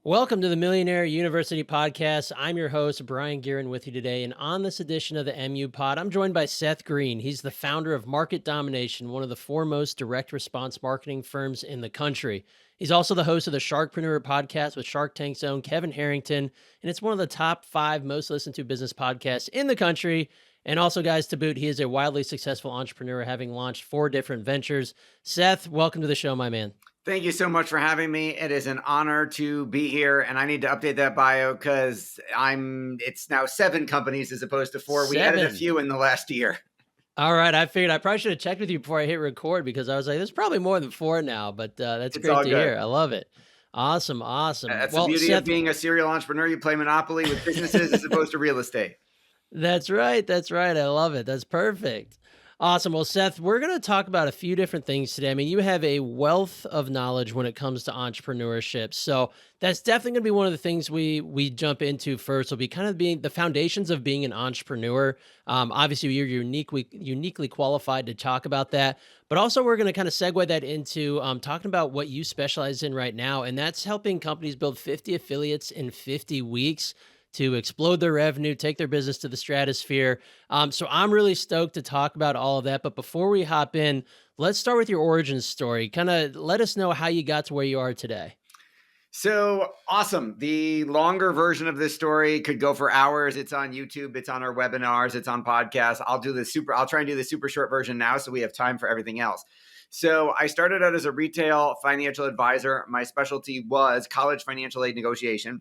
Welcome to the Millionaire University Podcast. I'm your host, Brian Guerin, with you today. And on this edition of the MU Pod, I'm joined by Seth Green. He's the founder of Market Domination, one of the foremost direct response marketing firms in the country. He's also the host of the Sharkpreneur podcast with Shark Tank's own Kevin Harrington. And it's one of the top 5 most listened to business podcasts in the country. And also, guys, to boot, he is a wildly successful entrepreneur, having launched 4 different ventures. Seth, welcome to the show, my man. Thank you so much for having me. It is an honor to be here, and I need to update that bio because it's now 7 companies as opposed to 4. 7. We added a few in the last year. All right. I figured I probably should have checked with you before I hit record because I was like, there's probably more than 4 now, but that's It's great all to good. hear. I love it. Awesome. That's Well, the beauty Seth, of being a serial entrepreneur. You play Monopoly with businesses as opposed to real estate. that's right. That's right. I love it. That's perfect. Awesome. Well, Seth, we're going to talk about a few different things today. I mean, you have a wealth of knowledge when it comes to entrepreneurship. So that's definitely going to be one of the things we jump into first. Will be kind of being the foundations of being an entrepreneur. Obviously, you're uniquely qualified to talk about that. But also, we're going to kind of segue that into talking about what you specialize in right now, and that's helping companies build 50 affiliates in 50 weeks to explode their revenue, take their business to the stratosphere. So I'm really stoked to talk about all of that. But before we hop in, let's start with your origin story. Kind of let us know how you got to where you are today. So awesome. The longer version of this story could go for hours. It's on YouTube. It's on our webinars. It's on podcasts. I'll try and do the super short version now so we have time for everything else. So I started out as a retail financial advisor. My specialty was college financial aid negotiation.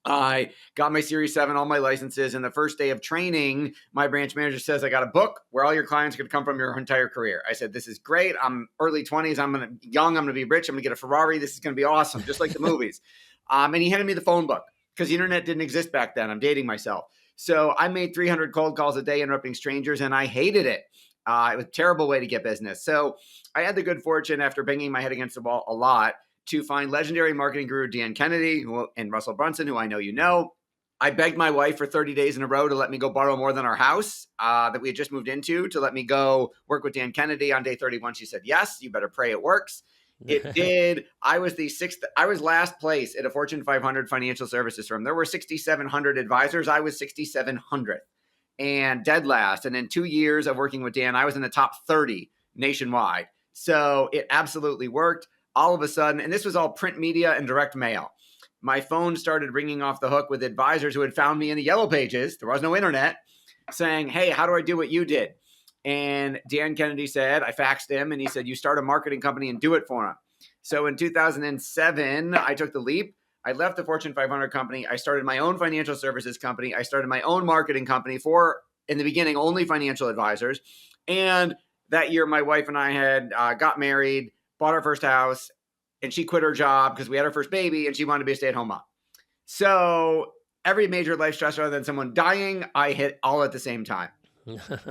I got my Series 7, all my licenses, and the first day of training, my branch manager says, I got a book where all your clients could come from your entire career. I said, this is great. I'm early 20s. I'm going to be rich. I'm going to get a Ferrari. This is going to be awesome, just like the movies. And he handed me the phone book because the internet didn't exist back then. I'm dating myself. So I made 300 cold calls a day interrupting strangers, and I hated it. It was a terrible way to get business. So I had the good fortune, after banging my head against the wall a lot, to find legendary marketing guru Dan Kennedy and Russell Brunson, who I know you know. I begged my wife for 30 days in a row to let me go borrow more than our house that we had just moved into, to let me go work with Dan Kennedy. On day 31, she said, yes, you better pray it works. It did. I was last place at a Fortune 500 financial services firm. There were 6,700 advisors. I was 6,700 and dead last. And in 2 years of working with Dan, I was in the top 30 nationwide. So it absolutely worked. All of a sudden, and this was all print media and direct mail, my phone started ringing off the hook with advisors who had found me in the yellow pages. There was no internet, saying, hey, how do I do what you did? And Dan Kennedy said, I faxed him, and he said, you start a marketing company and do it for him. So in 2007, I took the leap. I left the Fortune 500 company. I started my own financial services company. I started my own marketing company for, in the beginning, only financial advisors. And that year, my wife and I had got married, bought our first house, and she quit her job because we had our first baby and she wanted to be a stay-at-home mom. So every major life stressor other than someone dying, I hit all at the same time.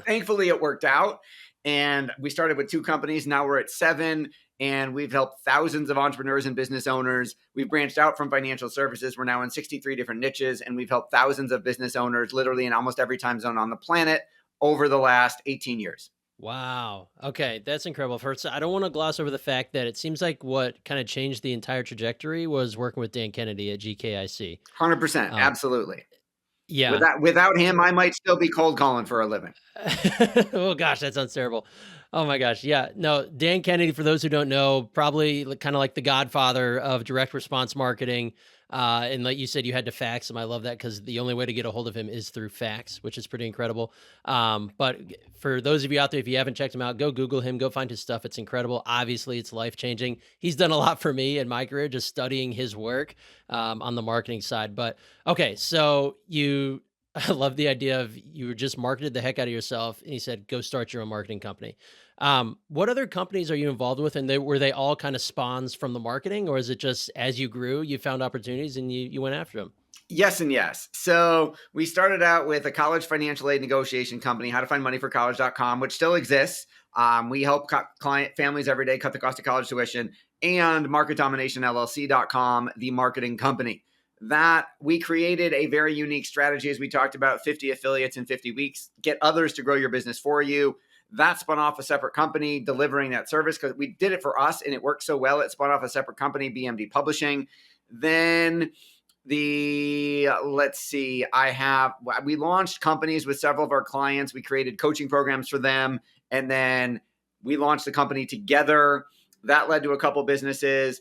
Thankfully, it worked out. And we started with 2 companies. Now we're at 7, and we've helped thousands of entrepreneurs and business owners. We've branched out from financial services. We're now in 63 different niches, and we've helped thousands of business owners literally in almost every time zone on the planet over the last 18 years. Wow. Okay. That's incredible. First, I don't want to gloss over the fact that it seems like what kind of changed the entire trajectory was working with Dan Kennedy at GKIC. 100%. Absolutely. Yeah. Without him, I might still be cold calling for a living. Oh gosh, that sounds terrible. Oh my gosh. Yeah. No, Dan Kennedy, for those who don't know, probably kind of like the godfather of direct response marketing. And like you said, you had to fax him. I love that because the only way to get a hold of him is through fax, which is pretty incredible. But for those of you out there, if you haven't checked him out, go Google him, go find his stuff. It's incredible. Obviously, it's life-changing. He's done a lot for me in my career, just studying his work on the marketing side. But okay, so I love the idea of you were just marketed the heck out of yourself, and he said, go start your own marketing company. What other companies are you involved with? And were they all kind of spawns from the marketing, or is it just as you grew, you found opportunities and you went after them? Yes and yes. So we started out with a college financial aid negotiation company, howtofindmoneyforcollege.com, which still exists. We help client families every day cut the cost of college tuition, and marketdominationllc.com, the marketing company. That we created a very unique strategy, as we talked about, 50 affiliates in 50 weeks, get others to grow your business for you. That spun off a separate company delivering that service because we did it for us and it worked so well. It spun off a separate company, BMD Publishing. Then let's see, we launched companies with several of our clients. We created coaching programs for them. And then we launched the company together. That led to a couple businesses.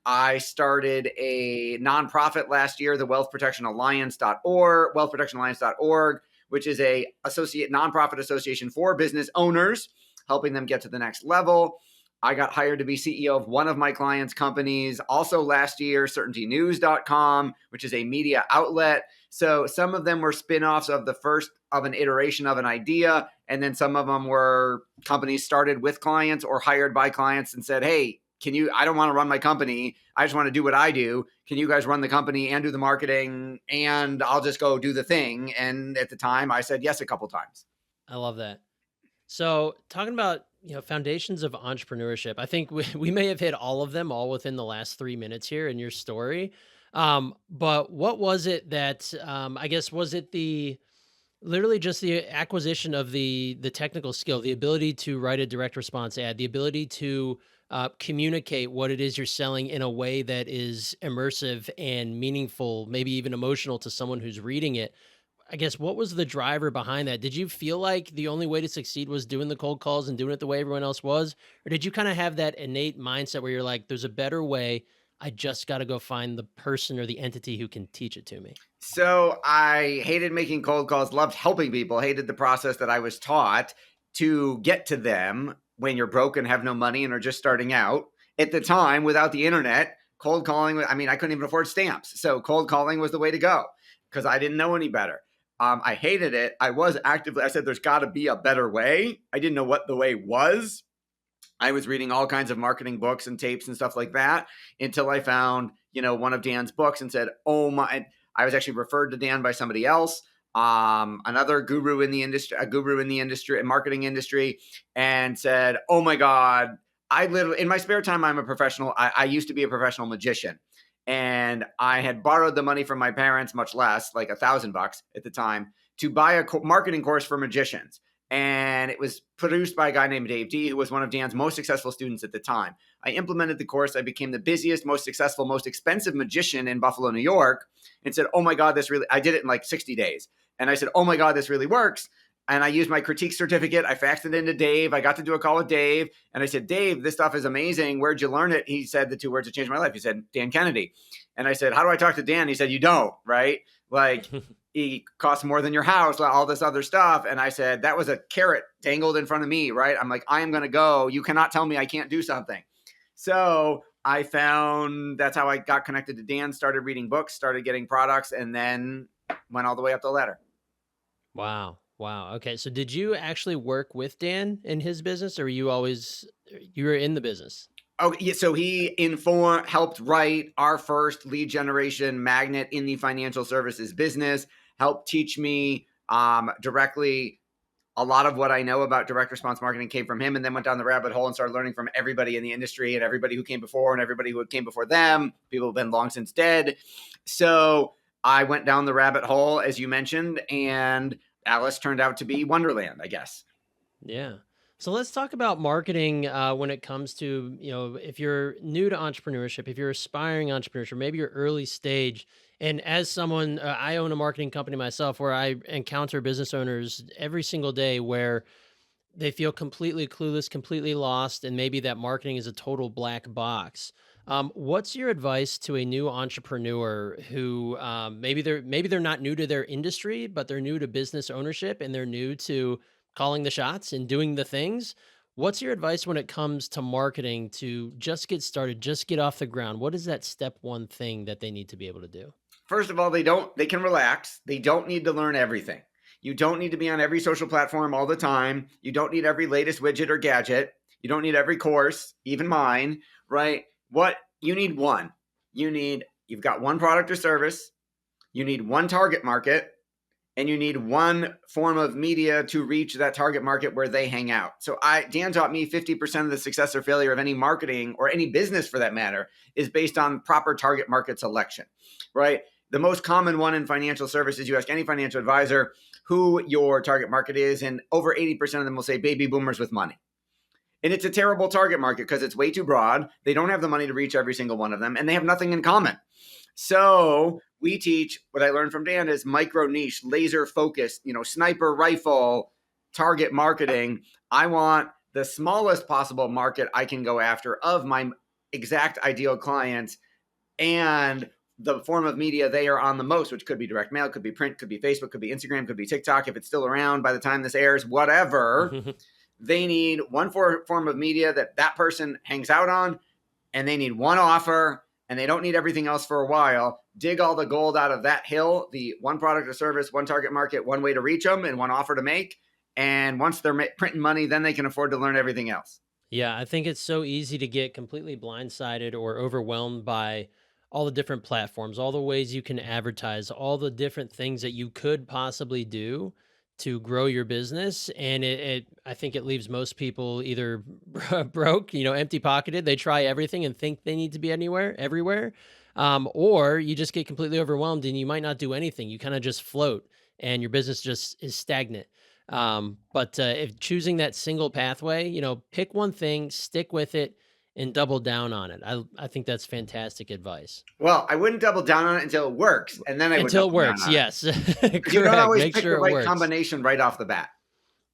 I started a nonprofit last year, the wealthprotectionalliance.org, which is a nonprofit association for business owners, helping them get to the next level. I got hired to be CEO of one of my clients' companies. Also last year, certaintynews.com, which is a media outlet. So some of them were spinoffs of the first of an iteration of an idea. And then some of them were companies started with clients or hired by clients and said, hey, I don't want to run my company. I just want to do what I do. Can you guys run the company and do the marketing? And I'll just go do the thing. And at the time I said yes a couple times. I love that. So talking about, foundations of entrepreneurship, I think we may have hit all of them all within the last 3 minutes here in your story. But what was it that, I guess, was it literally just the acquisition of the technical skill, the ability to write a direct response ad, the ability to communicate what it is you're selling in a way that is immersive and meaningful, maybe even emotional to someone who's reading it? I guess, what was the driver behind that? Did you feel like the only way to succeed was doing the cold calls and doing it the way everyone else was? Or did you kind of have that innate mindset where you're like, there's a better way. I just got to go find the person or the entity who can teach it to me? So I hated making cold calls, loved helping people, hated the process that I was taught to get to them when you're broke and have no money and are just starting out. At the time, without the internet, cold calling, I couldn't even afford stamps. So cold calling was the way to go because I didn't know any better. I hated it. I said, there's got to be a better way. I didn't know what the way was. I was reading all kinds of marketing books and tapes and stuff like that until I found, one of Dan's books and said, oh my, I was actually referred to Dan by somebody else, another guru in the industry, marketing industry, and said, oh my God, I literally, in my spare time, I'm a professional. I used to be a professional magician. And I had borrowed the money from my parents, much less, like $1,000 at the time, to buy a marketing course for magicians. And it was produced by a guy named Dave D, who was one of Dan's most successful students at the time. I implemented the course. I became the busiest, most successful, most expensive magician in Buffalo, New York, and said, oh my God, I did it in like 60 days. And I said, oh my God, this really works. And I used my critique certificate. I faxed it into Dave. I got to do a call with Dave. And I said, Dave, this stuff is amazing. Where'd you learn it? He said the two words that changed my life. He said, Dan Kennedy. And I said, how do I talk to Dan? He said, you don't, right? Like, he costs more than your house, all this other stuff. And I said, that was a carrot dangled in front of me, right? I'm like, I am going to go. You cannot tell me I can't do something. So I found that's how I got connected to Dan, started reading books, started getting products, and then went all the way up the ladder. Wow. Wow. Okay. So did you actually work with Dan in his business, or were you were in the business? Oh, yeah, so he helped write our first lead generation magnet in the financial services business, helped teach me directly. A lot of what I know about direct response marketing came from him, and then went down the rabbit hole and started learning from everybody in the industry and everybody who came before and everybody who came before them. People have been long since dead. So I went down the rabbit hole, as you mentioned, and Alice turned out to be Wonderland, I guess. Yeah. So let's talk about marketing when it comes to, if you're new to entrepreneurship, if you're aspiring entrepreneurship, maybe you're early stage. And as someone, I own a marketing company myself where I encounter business owners every single day where they feel completely clueless, completely lost, and maybe that marketing is a total black box. What's your advice to a new entrepreneur who maybe they're not new to their industry, but they're new to business ownership and they're new to calling the shots and doing the things? What's your advice when it comes to marketing to just get started, just get off the ground? What is that step one thing that they need to be able to do? First of all, they can relax. They don't need to learn everything. You don't need to be on every social platform all the time. You don't need every latest widget or gadget. You don't need every course, even mine, right? What you need you've got one product or service, you need one target market, and you need one form of media to reach that target market where they hang out. So Dan taught me 50% of the success or failure of any marketing or any business for that matter is based on proper target market selection, right? The most common one in financial services, you ask any financial advisor who your target market is, and over 80% of them will say baby boomers with money. And it's a terrible target market because it's way too broad. They don't have the money to reach every single one of them, and they have nothing in common. So we teach, what I learned from Dan is micro niche, laser focused, sniper rifle, target marketing. I want the smallest possible market I can go after of my exact ideal clients, and the form of media they are on the most, which could be direct mail, could be print, could be Facebook, could be Instagram, could be TikTok, if it's still around by the time this airs, whatever. They need one form of media that person hangs out on, and they need one offer, and they don't need everything else for a while. Dig all the gold out of that hill, the one product or service, one target market, one way to reach them, and one offer to make. And once they're printing money, then they can afford to learn everything else. Yeah, I think it's so easy to get completely blindsided or overwhelmed by all the different platforms, all the ways you can advertise, all the different things that you could possibly do to grow your business. And I think it leaves most people either broke, empty pocketed. They try everything and think they need to be everywhere. Or you just get completely overwhelmed and you might not do anything. You kind of just float and your business just is stagnant. But if choosing that single pathway, pick one thing, stick with it, and double down on it. I think that's fantastic advice. Well, I wouldn't double down on it until it works, and then I would Until it double down works, on it. yes. Because you don't Correct. always Make pick the sure it right works. combination right off the bat.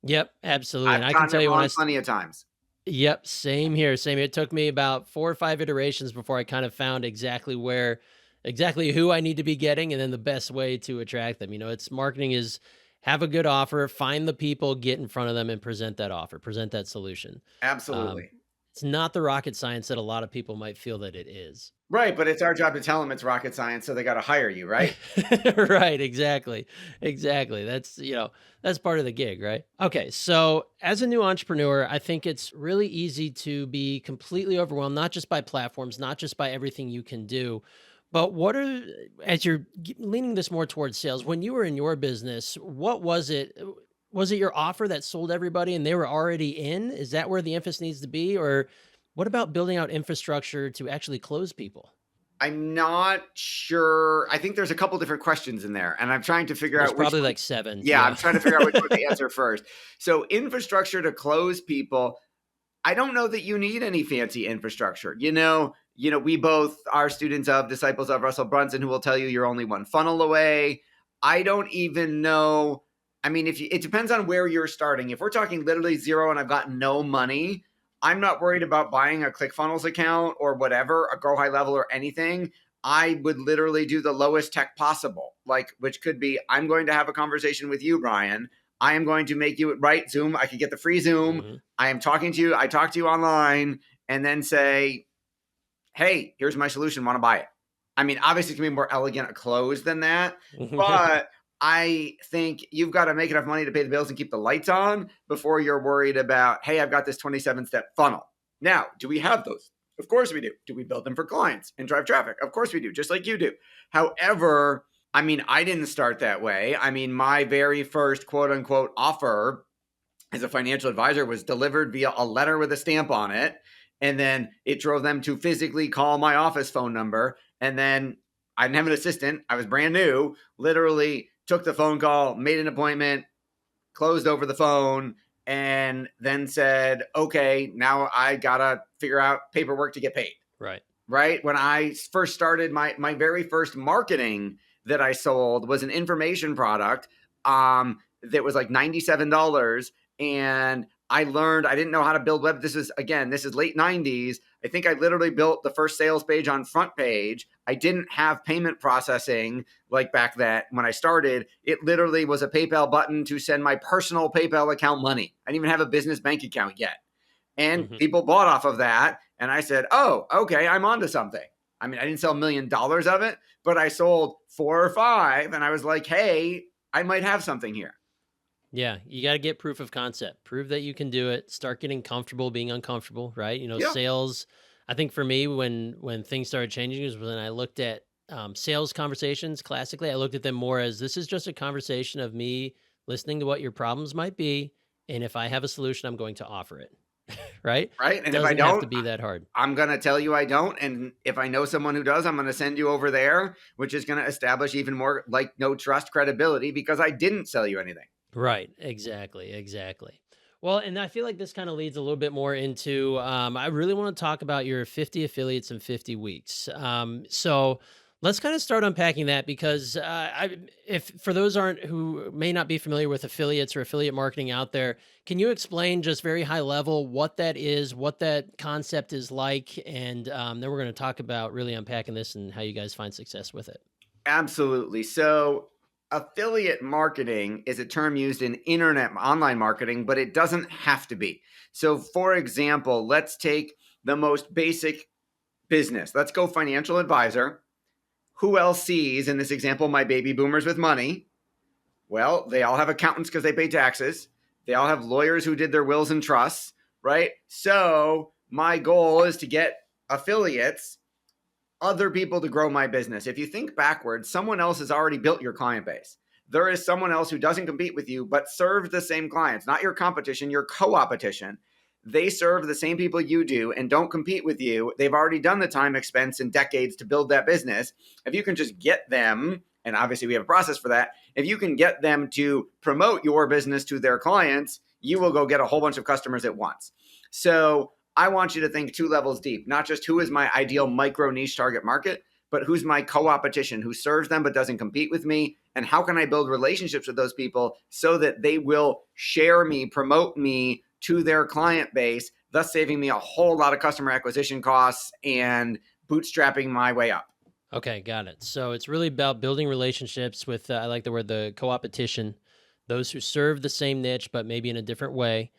Yep, absolutely. And I've I can gotten tell it you wrong plenty of times. yep, same here, same here. It took me about 4 or 5 iterations before I kind of found exactly who I need to be getting and then the best way to attract them. It's marketing is have a good offer, find the people, get in front of them and present that offer, present that solution. Um, Absolutely. it's not the rocket science that a lot of people might feel that it is. Right, but it's our job to tell them it's rocket science, so they got to hire you, right? Right, exactly. Exactly. That's part of the gig, right? Okay, so as a new entrepreneur, I think it's really easy to be completely overwhelmed, not just by platforms, not just by everything you can do, but as you're leaning this more towards sales, when you were in your business, what was it? Was it your offer that sold everybody and they were already in? Is that where the emphasis needs to be? Or what about building out infrastructure to actually close people? I'm not sure. I think there's a couple different questions in there, and I'm trying to figure There's out which probably one. like 7. Yeah, I'm Yeah. trying to figure out which one to answer first. So, infrastructure to close people. I don't know that you need any fancy infrastructure. We both are students of, disciples of Russell Brunson, who will tell you you're only one funnel away. I don't even know. I mean, it depends on where you're starting. If we're talking literally zero and I've got no money, I'm not worried about buying a ClickFunnels account or whatever, a Grow High Level or anything. I would literally do the lowest tech possible, which could be, I'm going to have a conversation with you, Brian. I am going to make you right Zoom. I could get the free Zoom. Mhm. I am talking to you. I talk to you online and then say, hey, here's my solution. Want to buy it? I mean, obviously, it can be more elegant a close than that, but I think you've got to make enough money to pay the bills and keep the lights on before you're worried about, hey, I've got this 27-step funnel. Now, do we have those? Of course we do. Do we build them for clients and drive traffic? Of course we do, just like you do. However, I mean, I didn't start that way. I mean, my very first quote unquote offer as a financial advisor was delivered via a letter with a stamp on it. And then it drove them to physically call my office phone number. And then I didn't have an assistant. I was brand new, literally took the phone call, made an appointment, closed over the phone, and then said, okay, now I got to figure out paperwork to get paid. Right. Right. When I first started, my very first marketing that I sold was an information product that was like $97. And I learned, I didn't know how to build web. This is late 90s. I think I literally built the first sales page on front page. I didn't have payment processing like back then when I started. It literally was a PayPal button to send my personal PayPal account money. I didn't even have a business bank account yet. And Mhm. people bought off of that. And I said, oh, okay, I'm onto something. I mean, I didn't sell $1 million of it, but I sold 4 or 5. And I was like, hey, I might have something here. Yeah, you got to get proof of concept. Prove that you can do it. Start getting comfortable being uncomfortable, right? Yeah. Sales. I think for me, when things started changing, was when I looked at sales conversations. Classically, I looked at them more as this is just a conversation of me listening to what your problems might be, and if I have a solution, I'm going to offer it. Right? Right. And if I Doesn't have don't, to be that hard. I'm going to tell you I don't. And if I know someone who does, I'm going to send you over there, which is going to establish even more no trust credibility because I didn't sell you anything. Right. Exactly. Exactly. Well, and I feel like this kind of leads a little bit more into I really want to talk about your 50 affiliates in 50 weeks. So let's kind of start unpacking that because if for those aren't who may not be familiar with affiliates or affiliate marketing out there, can you explain just very high level what that is, what that concept is like, and then we're going to talk about really unpacking this and how you guys find success with it. Absolutely. So, affiliate marketing is a term used in internet online marketing, but it doesn't have to be. So, for example, let's take the most basic business. Let's go financial advisor. Who else sees, in this example, my baby boomers with money? Well, they all have accountants because they pay taxes. They all have lawyers who did their wills and trusts, right? So, my goal is to get affiliates, other people to grow my business. If you think backwards, someone else has already built your client base. There is someone else who doesn't compete with you, but serves the same clients, not your competition, your co-opetition. They serve the same people you do and don't compete with you. They've already done the time, expense, and decades to build that business. If you can just get them, and obviously we have a process for that, if you can get them to promote your business to their clients, you will go get a whole bunch of customers at once. So I want you to think 2 levels deep, not just who is my ideal micro niche target market, but who's my co-opetition, who serves them but doesn't compete with me, and how can I build relationships with those people so that they will share me, promote me to their client base, thus saving me a whole lot of customer acquisition costs and bootstrapping my way up. Okay, got it. So it's really about building relationships with, I like the word, the co-opetition, those who serve the same niche, but maybe in a different way.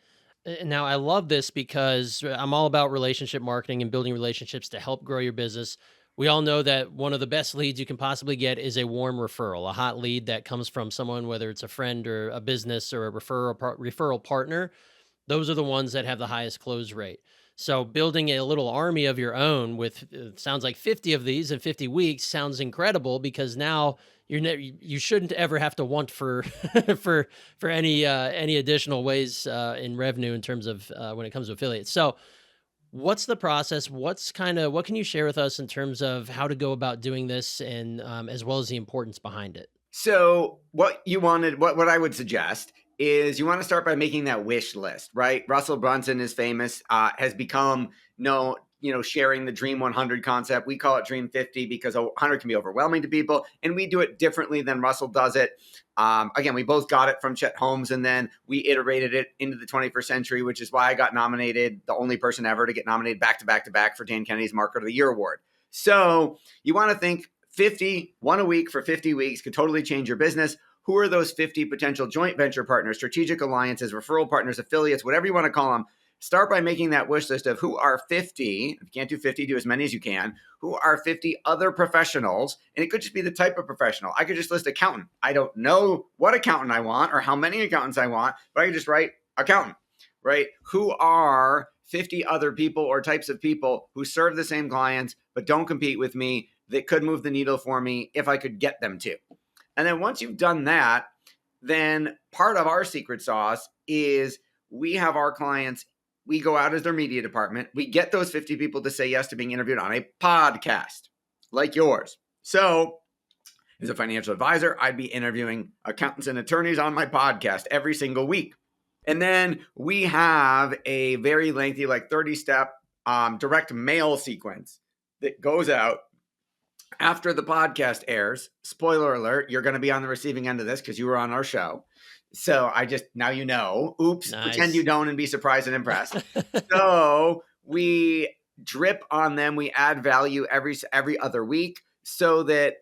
Now, I love this because I'm all about relationship marketing and building relationships to help grow your business. We all know that one of the best leads you can possibly get is a warm referral, a hot lead that comes from someone, whether it's a friend or a business or a referral partner. Those are the ones that have the highest close rate. So building a little army of your own with sounds like 50 of these in 50 weeks sounds incredible because now you shouldn't ever have to want for for any additional ways in revenue in terms of when it comes to affiliates. So what's the process? What can you share with us in terms of how to go about doing this and as well as the importance behind it? So what I would suggest is you want to start by making that wish list, right? Russell Brunson is famous, has become no, sharing the Dream 100 concept. We call it Dream 50 because 100 can be overwhelming to people, and we do it differently than Russell does it. Again, we both got it from Chet Holmes, and then we iterated it into the 21st century, which is why I got nominated, the only person ever to get nominated back to back to back for Dan Kennedy's Market of the Year award. So you want to think 50, one a week for 50 weeks could totally change your business. Who are those 50 potential joint venture partners, strategic alliances, referral partners, affiliates, whatever you want to call them? Start by making that wish list of who are 50. If you can't do 50, do as many as you can. Who are 50 other professionals? And it could just be the type of professional. I could just list accountant. I don't know what accountant I want or how many accountants I want, but I could just write accountant, right? Who are 50 other people or types of people who serve the same clients but don't compete with me that could move the needle for me if I could get them to. And then once you've done that, then part of our secret sauce is we have our clients, we go out as their media department. We get those 50 people to say yes to being interviewed on a podcast like yours. So as a financial advisor, I'd be interviewing accountants and attorneys on my podcast every single week. And then we have a very lengthy, like 30-step direct mail sequence that goes out after the podcast airs. Spoiler alert, you're going to be on the receiving end of this because you were on our show. So now you know. Oops, pretend you Nice. don't and be surprised and impressed. So we drip on them. We add value every other week so that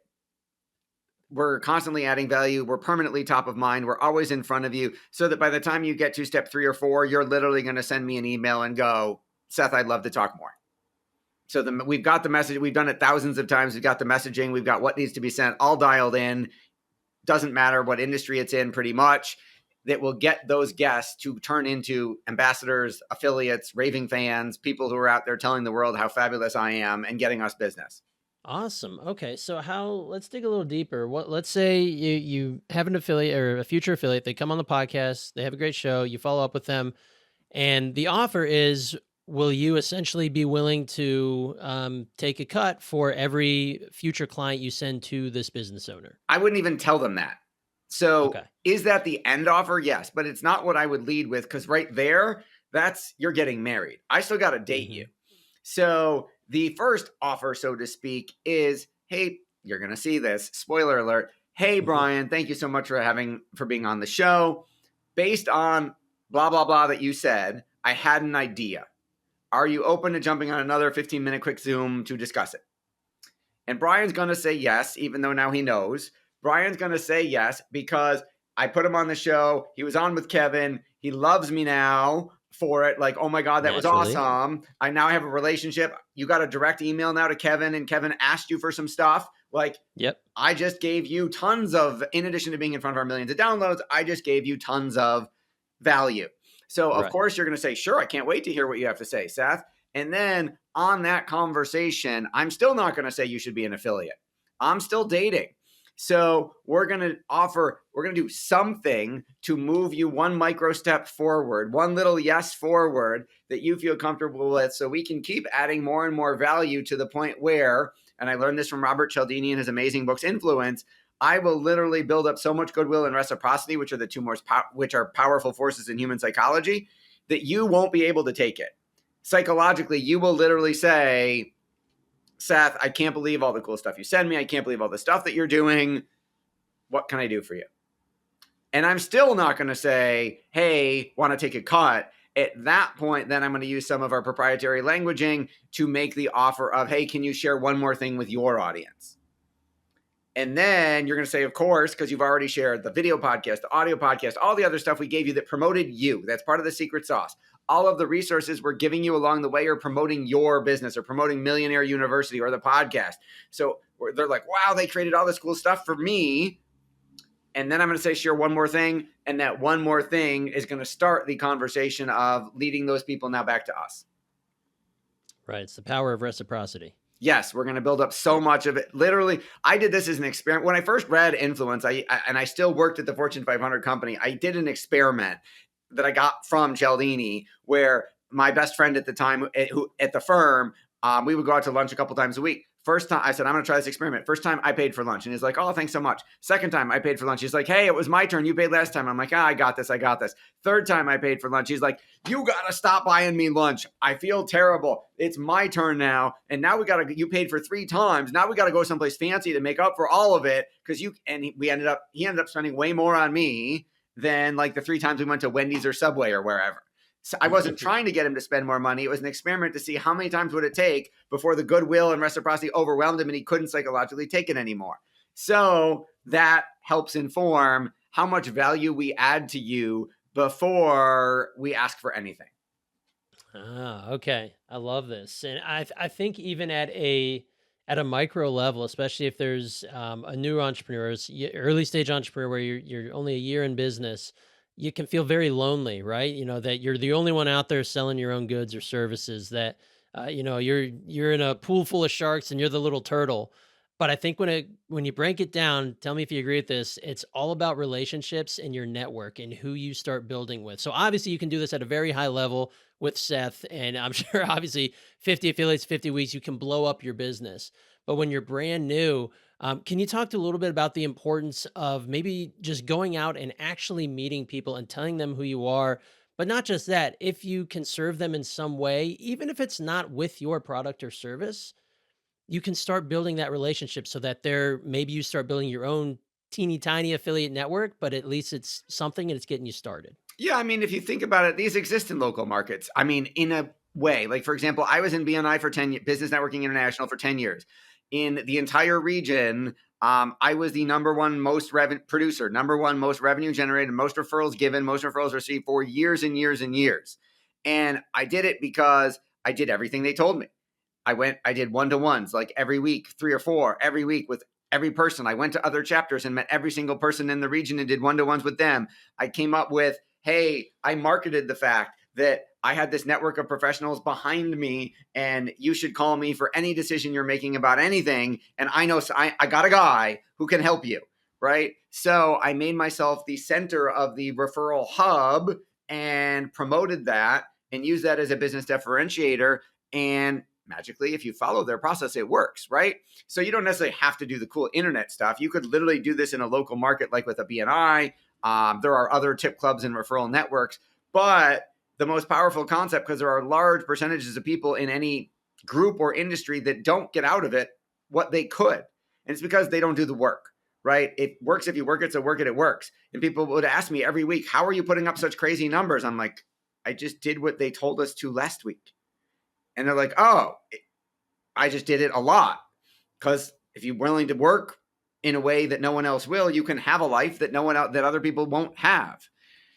we're constantly adding value. We're permanently top of mind. We're always in front of you so that by the time you get to step 3 or 4, you're literally going to send me an email and go, Seth, I'd love to talk more. So we've got the message. We've done it thousands of times. We've got the messaging. We've got what needs to be sent all dialed in. Doesn't matter what industry it's in, pretty much. That will get those guests to turn into ambassadors, affiliates, raving fans, people who are out there telling the world how fabulous I am and getting us business. Awesome. Okay, so let's dig a little deeper. Let's say you have an affiliate or a future affiliate, they come on the podcast, they have a great show, you follow up with them, and the offer is, will you essentially be willing to take a cut for every future client you send to this business owner? I wouldn't even tell them that. So Okay. is that the end offer? Yes, but it's not what I would lead with, because right there, that's you're getting married. I still got to date you. Mhm. So the first offer, so to speak, is, hey, you're going to see this. Spoiler alert. Hey, Mhm. Brian, thank you so much for being on the show. Based on blah, blah, blah that you said, I had an idea. Are you open to jumping on another 15-minute quick Zoom to discuss it? And Brian's going to say yes, even though now he knows. Brian's going to say yes because I put him on the show. He was on with Kevin. He loves me now for it. Like, oh my God, that was Naturally. awesome. I now have a relationship. You got a direct email now to Kevin, and Kevin asked you for some stuff. Like, Yep. I just gave you tons of, in addition to being in front of our millions of downloads, I just gave you tons of value. So, of Right. course, you're going to say, sure, I can't wait to hear what you have to say, Seth. And then on that conversation, I'm still not going to say you should be an affiliate. I'm still dating. So we're going to do something to move you one micro step forward, one little yes forward that you feel comfortable with, so we can keep adding more and more value to the point where, and I learned this from Robert Cialdini in his amazing books, Influence, I will literally build up so much goodwill and reciprocity, which are the two most which are powerful forces in human psychology, that you won't be able to take it. Psychologically, you will literally say, Seth, I can't believe all the cool stuff you send me. I can't believe all the stuff that you're doing. What can I do for you? And I'm still not going to say, hey, want to take a cut? At that point, then I'm going to use some of our proprietary languaging to make the offer of, hey, can you share one more thing with your audience? And then you're going to say, of course, because you've already shared the video podcast, the audio podcast, all the other stuff we gave you that promoted you. That's part of the secret sauce. All of the resources we're giving you along the way are promoting your business or promoting Millionaire University or the podcast. So they're like, wow, they created all this cool stuff for me. And then I'm going to say, share one more thing. And that one more thing is going to start the conversation of leading those people now back to us. Right. It's the power of reciprocity. Yes, we're going to build up so much of it. Literally, I did this as an experiment. When I first read Influence, I still worked at the Fortune 500 company. I did an experiment that I got from Cialdini, where my best friend at the time, who at the firm, we would go out to lunch a couple times a week. First time, I said, I'm going to try this experiment. First time, I paid for lunch. And he's like, oh, thanks so much. Second time, I paid for lunch. He's like, hey, it was my turn. You paid last time. I'm like, I got this. Third time, I paid for lunch. He's like, you got to stop buying me lunch. I feel terrible. It's my turn now. And now you paid for 3 times. Now we got to go someplace fancy to make up for all of it. He ended up spending way more on me than like the 3 times we went to Wendy's or Subway or wherever. So I wasn't trying to get him to spend more money. It was an experiment to see how many times would it take before the goodwill and reciprocity overwhelmed him and he couldn't psychologically take it anymore. So that helps inform how much value we add to you before we ask for anything. Okay. I love this. And I think even at a micro level, especially if there's a new entrepreneur, early stage entrepreneur where you're only a year in business, you can feel very lonely, right? You know, that you're the only one out there selling your own goods or services, that you're in a pool full of sharks and you're the little turtle. But I think when you break it down, tell me if you agree with this, it's all about relationships and your network and who you start building with. So obviously you can do this at a very high level with Seth, and I'm sure obviously 50 affiliates, 50 weeks, you can blow up your business. But when you're brand new, can you talk to a little bit about the importance of maybe just going out and actually meeting people and telling them who you are? But not just that, if you can serve them in some way, even if it's not with your product or service, you can start building that relationship so that maybe you start building your own teeny tiny affiliate network, but at least it's something and it's getting you started. Yeah, I mean, if you think about it, these exist in local markets. I mean, in a way, like for example, I was in BNI for 10 years, Business Networking International for 10 years. In the entire region, I was the number one most producer, number one most revenue generated, most referrals given, most referrals received for years and years and years. And I did it because I did everything they told me. I did one-to-ones like every week, 3 or 4 every week with every person. I went to other chapters and met every single person in the region and did one-to-ones with them. I came up with, hey, I marketed the fact that I had this network of professionals behind me and you should call me for any decision you're making about anything. And I know I got a guy who can help you, right? So I made myself the center of the referral hub and promoted that and used that as a business differentiator. And magically, if you follow their process, it works, right? So you don't necessarily have to do the cool internet stuff. You could literally do this in a local market, like with a BNI. There are other tip clubs and referral networks, but the most powerful concept, because there are large percentages of people in any group or industry that don't get out of it what they could. And it's because they don't do the work, right? It works if you work it, so work it, it works. And people would ask me every week, how are you putting up such crazy numbers? I'm like, I just did what they told us to last week. And they're like, oh, I just did it a lot. Because if you're willing to work in a way that no one else will, you can have a life that that other people won't have.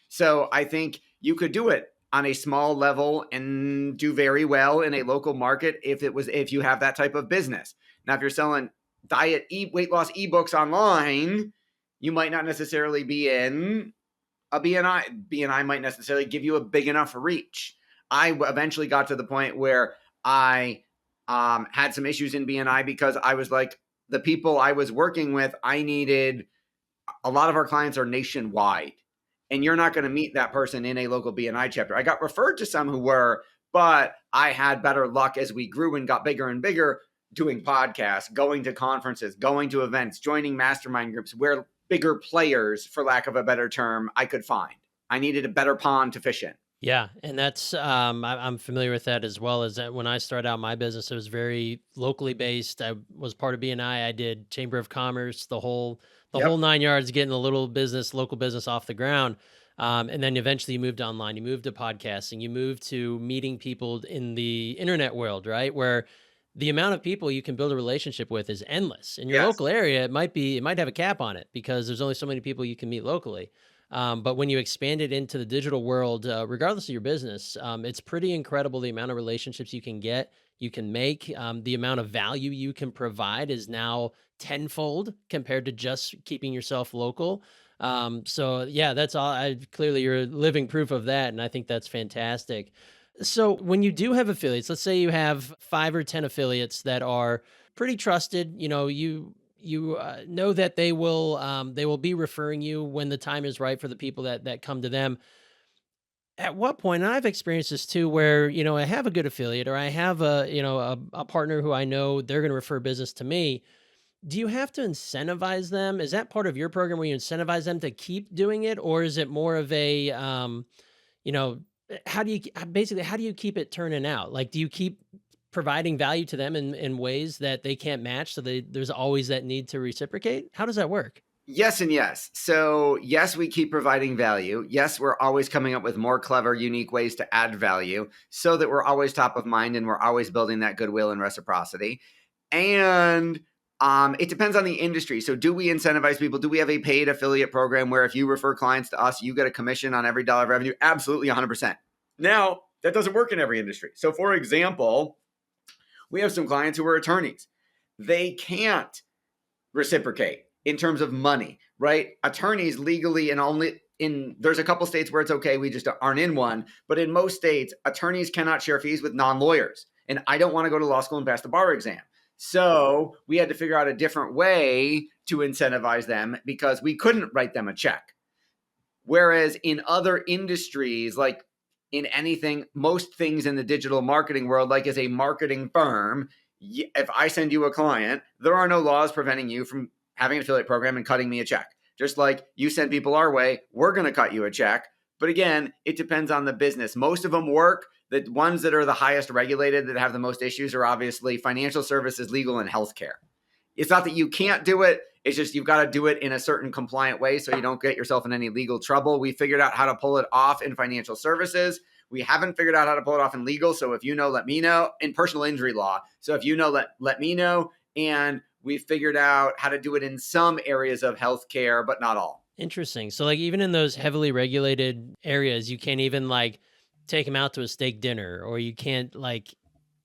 So I think you could do it on a small level and do very well in a local market if you have that type of business. Now, if you're selling weight loss ebooks online, you might not necessarily be in a BNI. BNI might necessarily give you a big enough reach. I eventually got to the point where I had some issues in BNI because I was like, the people I was working with, a lot of our clients are nationwide, and you're not going to meet that person in a local BNI chapter. I got referred to some who were, but I had better luck as we grew and got bigger and bigger, doing podcasts, going to conferences, going to events, joining mastermind groups where bigger players, for lack of a better term, I could find. I needed a better pond to fish in. Yeah, and that's I'm familiar with that as well. As that when I started out my business, it was very locally based. I was part of BNI. I did Chamber of Commerce, the whole Yep. nine yards, getting the local business off the ground. And then eventually you moved online. You moved to podcasting. You moved to meeting people in the internet world, right? Where the amount of people you can build a relationship with is endless. In your Yes. local area, it might have a cap on it because there's only so many people you can meet locally. But when you expand it into the digital world, regardless of your business, it's pretty incredible the amount of relationships you can make. The amount of value you can provide is now tenfold compared to just keeping yourself local. So yeah, that's all. Clearly, you're living proof of that, and I think that's fantastic. So when you do have affiliates, let's say you have 5 or 10 affiliates that are pretty trusted, you know that they will be referring you when the time is right for the people that come to them. At what point, and I've experienced this too, where I have a good affiliate or I have a partner who I know they're going to refer business to me. Do you have to incentivize them? Is that part of your program where you incentivize them to keep doing it, or is it more of a you know, how do you keep it turning out? Like, do you keep providing value to them in ways that they can't match, so there's always that need to reciprocate? How does that work? Yes and yes. So, yes, we keep providing value. Yes, we're always coming up with more clever, unique ways to add value so that we're always top of mind and we're always building that goodwill and reciprocity. And it depends on the industry. So, do we incentivize people? Do we have a paid affiliate program where if you refer clients to us, you get a commission on every dollar of revenue? Absolutely, 100%. Now, that doesn't work in every industry. So, for example, we have some clients who are attorneys. They can't reciprocate in terms of money, right? Attorneys legally and only there's a couple states where it's okay, we just aren't in one, but in most states, attorneys cannot share fees with non-lawyers. And I don't want to go to law school and pass the bar exam. So we had to figure out a different way to incentivize them because we couldn't write them a check. Whereas in other industries, like in anything, most things in the digital marketing world, like as a marketing firm, if I send you a client, there are no laws preventing you from having an affiliate program and cutting me a check. Just like you send people our way, we're going to cut you a check. But again, it depends on the business. Most of them work. The ones that are the highest regulated that have the most issues are obviously financial services, legal, and healthcare. It's not that you can't do it. It's just you've got to do it in a certain compliant way so you don't get yourself in any legal trouble. We figured out how to pull it off in financial services. We haven't figured out how to pull it off in legal. So if you know, let me know. In personal injury law. So if you know, let me know. And we figured out how to do it in some areas of healthcare, but not all. Interesting. So like even in those heavily regulated areas, you can't even like take them out to a steak dinner, or you can't like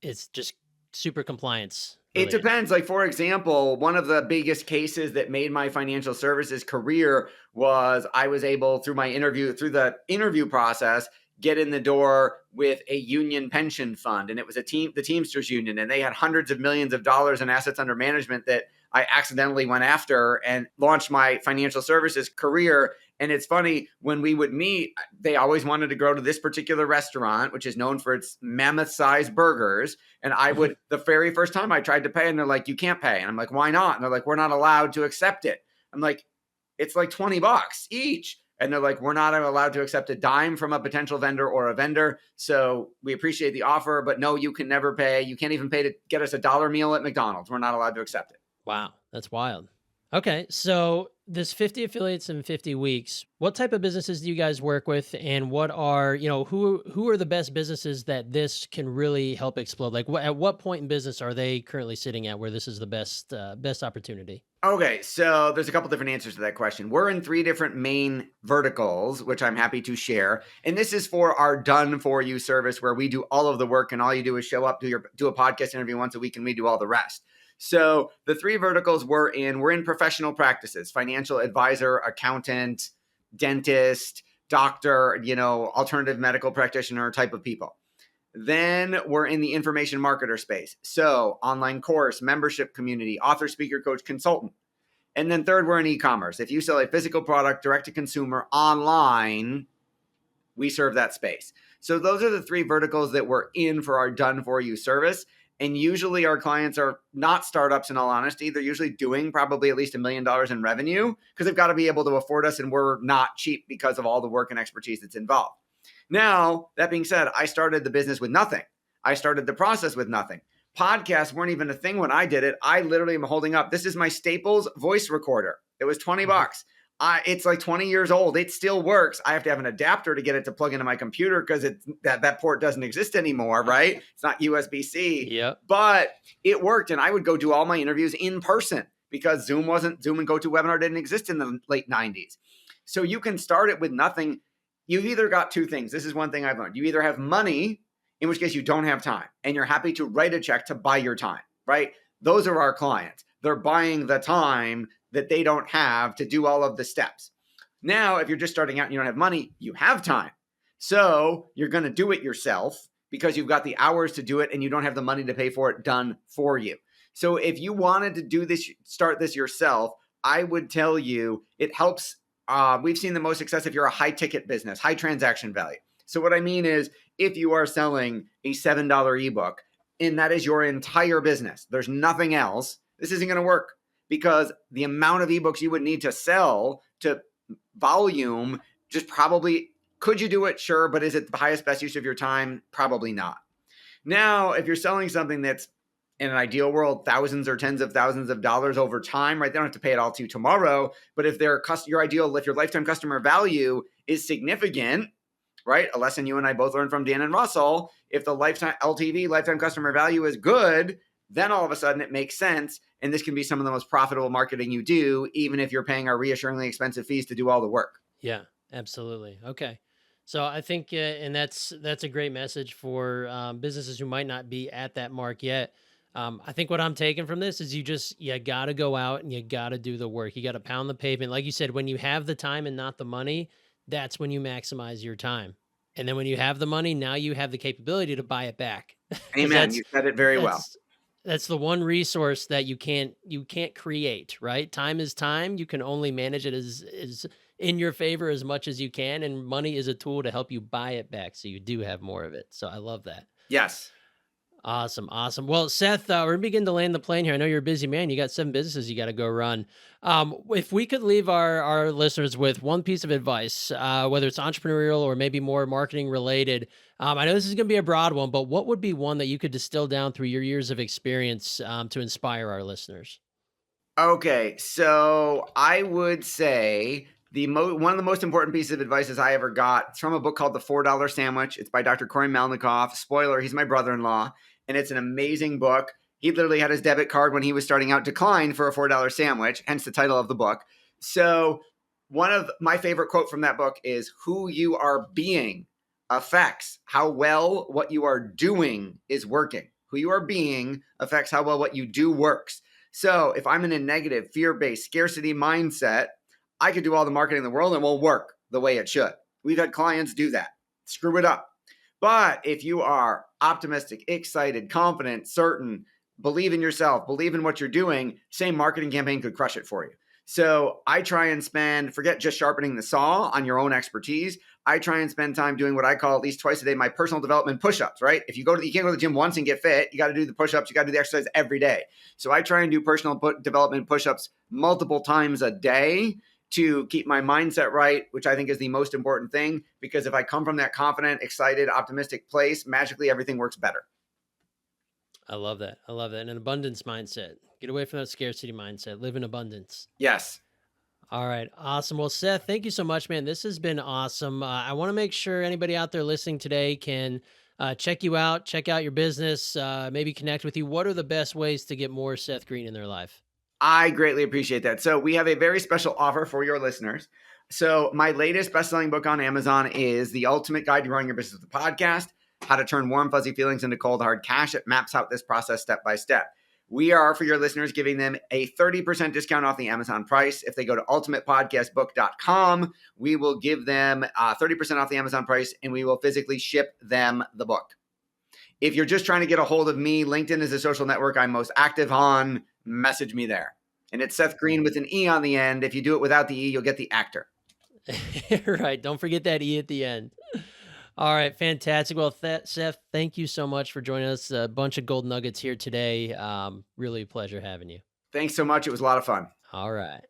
it's just super compliance It related. depends. Like, for example, one of the biggest cases that made my financial services career was I was able, through the interview process, get in the door with a union pension fund. And it was the Teamsters Union, and they had hundreds of millions of dollars in assets under management that I accidentally went after and launched my financial services career. And it's funny, when we would meet, they always wanted to go to this particular restaurant, which is known for its mammoth-sized burgers. And I would, the very first time I tried to pay, and they're like, you can't pay. And I'm like, why not? And they're like, we're not allowed to accept it. I'm like, it's like $20 each. And they're like, we're not allowed to accept a dime from a potential vendor or a vendor. So we appreciate the offer, but no, you can never pay. You can't even pay to get us a dollar meal at McDonald's. We're not allowed to accept it. Wow, that's wild. Okay, so this 50 affiliates in 50 weeks, what type of businesses do you guys work with, and what are, who are the best businesses that this can really help explode? Like at what point in business are they currently sitting at where this is the best opportunity? Okay, so there's a couple different answers to that question. We're in 3 different main verticals, which I'm happy to share. And this is for our done for you service, where we do all of the work and all you do is show up, do a podcast interview once a week, and we do all the rest. So the 3 verticals we're in professional practices: financial advisor, accountant, dentist, doctor, alternative medical practitioner type of people. Then we're in the information marketer space. So online course, membership community, author, speaker, coach, consultant. And then third, we're in e-commerce. If you sell a physical product direct to consumer online, we serve that space. So those are the 3 verticals that we're in for our done for you service. And usually our clients are not startups, in all honesty. They're usually doing probably at least $1 million in revenue, because they've got to be able to afford us, and we're not cheap because of all the work and expertise that's involved. Now, that being said, I started the business with nothing. I started the process with nothing. Podcasts weren't even a thing when I did it. I literally am holding up, this is my Staples voice recorder. It was $20. It's like 20 years old. It still works. I have to have an adapter to get it to plug into my computer, because that port doesn't exist anymore, right? It's not USB-C. Yep. But it worked, and I would go do all my interviews in person, because Zoom and GoToWebinar didn't exist in the late 90s. So you can start it with nothing. You've either got 2 things. This is one thing I've learned. You either have money, in which case you don't have time, and you're happy to write a check to buy your time, right? Those are our clients. They're buying the time that they don't have to do all of the steps. Now, if you're just starting out and you don't have money, you have time. So you're going to do it yourself, because you've got the hours to do it, and you don't have the money to pay for it done for you. So if you wanted to do this, start this yourself, I would tell you it helps. We've seen the most success if you're a high ticket business, high transaction value. So what I mean is, if you are selling a $7 ebook and that is your entire business, there's nothing else, this isn't going to work, because the amount of ebooks you would need to sell to volume just probably, could you do it? Sure. But is it the highest, best use of your time? Probably not. Now, if you're selling something that's, in an ideal world, thousands or tens of thousands of dollars over time, right? They don't have to pay it all to you tomorrow. But if your lifetime customer value is significant, right? A lesson you and I both learned from Dan and Russell: if the lifetime LTV, lifetime customer value, is good, then all of a sudden it makes sense. And this can be some of the most profitable marketing you do, even if you're paying our reassuringly expensive fees to do all the work. Yeah, absolutely. Okay. So I think, and that's a great message for businesses who might not be at that mark yet. I think what I'm taking from this is you got to go out and you got to do the work. You got to pound the pavement. Like you said, when you have the time and not the money, that's when you maximize your time. And then when you have the money, now you have the capability to buy it back. Amen. You said it very well. That's the one resource that you can't create, right? Time is time. You can only manage it as in your favor as much as you can. And money is a tool to help you buy it back, so you do have more of it. So I love that. Yes. Awesome. Awesome. Well, Seth, we're beginning to land the plane here. I know you're a busy man. You got 7 businesses you got to go run. If we could leave our listeners with one piece of advice, whether it's entrepreneurial or maybe more marketing related, I know this is going to be a broad one, but what would be one that you could distill down through your years of experience to inspire our listeners? Okay. So I would say one of the most important pieces of advice I ever got, it's from a book called The $4 Sandwich. It's by Dr. Corey Melnikoff. Spoiler, he's my brother-in-law. And it's an amazing book. He literally had his debit card when he was starting out decline for a $4 sandwich, hence the title of the book. So one of my favorite quote from that book is, who you are being affects how well what you are doing is working. Who you are being affects how well what you do works. So if I'm in a negative, fear-based, scarcity mindset, I could do all the marketing in the world and it won't work the way it should. We've had clients do that. Screw it up. But if you are optimistic, excited, confident, certain, believe in yourself, believe in what you're doing, same marketing campaign could crush it for you. So I try and forget just sharpening the saw on your own expertise. I try and spend time doing what I call at least twice a day my personal development push-ups, right? If you you can't go to the gym once and get fit, you got to do the push-ups, you got to do the exercise every day. So I try and do personal development push-ups multiple times a day to keep my mindset right, which I think is the most important thing, because if I come from that confident, excited, optimistic place, magically everything works better. I love that. I love that. And an abundance mindset. Get away from that scarcity mindset. Live in abundance. Yes. All right. Awesome. Well, Seth, thank you so much, man. This has been awesome. I want to make sure anybody out there listening today can check you out, check out your business, maybe connect with you. What are the best ways to get more Seth Green in their life? I greatly appreciate that. So we have a very special offer for your listeners. So my latest best-selling book on Amazon is The Ultimate Guide to Growing Your Business with a Podcast, How to Turn Warm, Fuzzy Feelings into Cold, Hard Cash. It maps out this process step by step. We are, for your listeners, giving them a 30% discount off the Amazon price. If they go to ultimatepodcastbook.com, we will give them 30% off the Amazon price, and we will physically ship them the book. If you're just trying to get a hold of me, LinkedIn is a social network I'm most active on. Message me there. And it's Seth Green with an E on the end. If you do it without the E, you'll get the actor. Right. Don't forget that E at the end. All right. Fantastic. Well, Seth, thank you so much for joining us. A bunch of gold nuggets here today. Really a pleasure having you. Thanks so much. It was a lot of fun. All right.